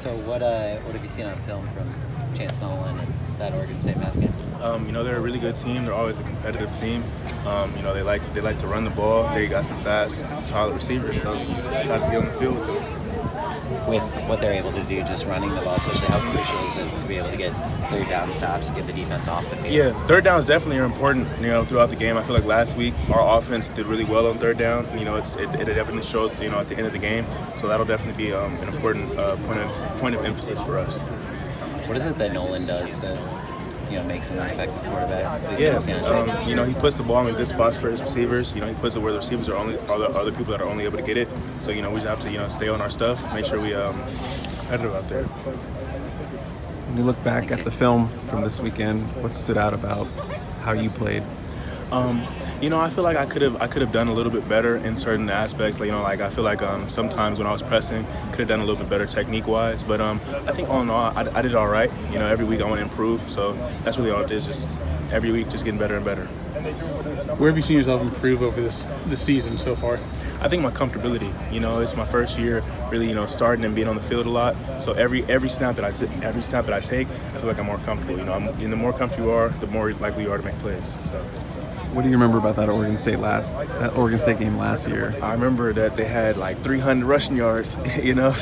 So what have you seen on film from Chance Nolan and that Oregon State mass game? They're a really good team. They're always a competitive team. They like to run the ball. They got some fast, solid receivers. So just have to get on the field with them. With what they're able to do, just running the ball, especially how crucial is it to be able to get third down stops, get the defense off the field? Yeah, third downs definitely are important. Throughout the game, I feel like last week our offense did really well on third down. It definitely showed. At the end of the game, so that'll definitely be an important point of emphasis for us. What is it that Nolan does that makes him an effective quarterback? He puts the ball in good spots for his receivers. He puts it where the receivers are the other people that are only able to get it. So we just have to stay on our stuff, make sure we competitive out there. When you look back at the film from this weekend, what stood out about how you played? I feel like I could have done a little bit better in certain aspects. I feel like sometimes when I was pressing, could have done a little bit better technique-wise. But I think all in all, I did all right. Every week I want to improve. So that's really all it is. Just every week, just getting better and better. Where have you seen yourself improve over this season so far? I think my comfortability. It's my first year really, starting and being on the field a lot. So every snap that I take, I feel like I'm more comfortable. The more comfortable you are, the more likely you are to make plays. So. What do you remember about that Oregon State game last year? I remember that they had like 300 rushing yards,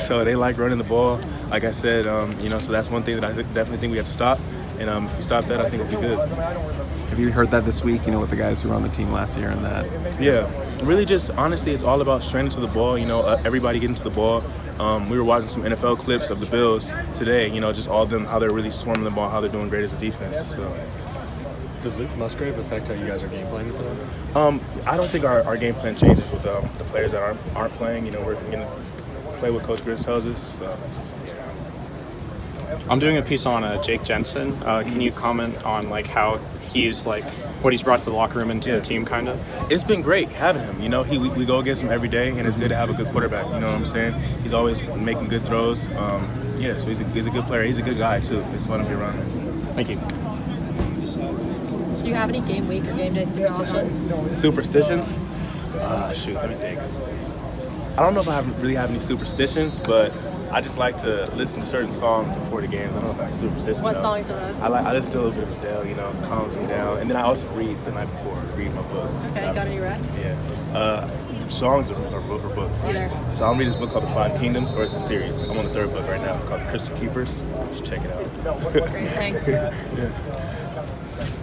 so they like running the ball. Like I said, so that's one thing that I definitely think we have to stop. And if we stop that, I think we'll be good. Have you heard that this week, with the guys who were on the team last year and that? Yeah, really just honestly, it's all about straining to the ball, everybody getting to the ball. We were watching some NFL clips of the Bills today, just all of them, how they're really swarming the ball, how they're doing great as a defense. So. Does Luke Musgrave affect how you guys are game planning for them? I don't think our game plan changes with the players that aren't playing. We're going to play what Coach Grizz tells us. So. I'm doing a piece on Jake Jensen. Can you comment on how he's what he's brought to the locker room and to the team, kind of? It's been great having him. We go against him every day, and it's good to have a good quarterback. You know what I'm saying? He's always making good throws. So he's a good player. He's a good guy too. It's fun to be around him. Thank you. Do you have any game week or game day superstitions? Superstitions? Shoot, let me think. I don't know if I really have any superstitions, but I just like to listen to certain songs before the games. I don't know if that's a superstition. What songs are those? I listen to a little bit of Adele, calms me down. And then I also read the night before, read my book. Okay, got any recs? Yeah. Songs or books? Either. So I'm reading this book called The Five Kingdoms, or it's a series. I'm on the third book right now. It's called Crystal Keepers. You should check it out. Great, thanks.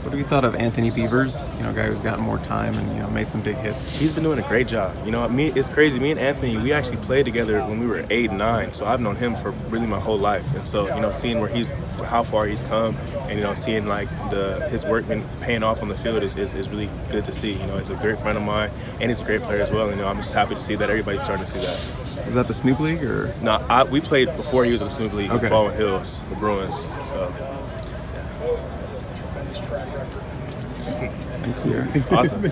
What have you thought of Anthony Beavers, a guy who's gotten more time and, made some big hits? He's been doing a great job. It's crazy. Me and Anthony, we actually played together when we were 8 and 9, so I've known him for really my whole life. And so, seeing how far he's come and, seeing his work been paying off on the field is really good to see. He's a great friend of mine, and he's a great player as well. I'm just happy to see that everybody's starting to see that. Was that the Snoop League or? No, we played before he was in the Snoop League with Baldwin Hills, the Bruins. So. Thanks, Sierra. Awesome.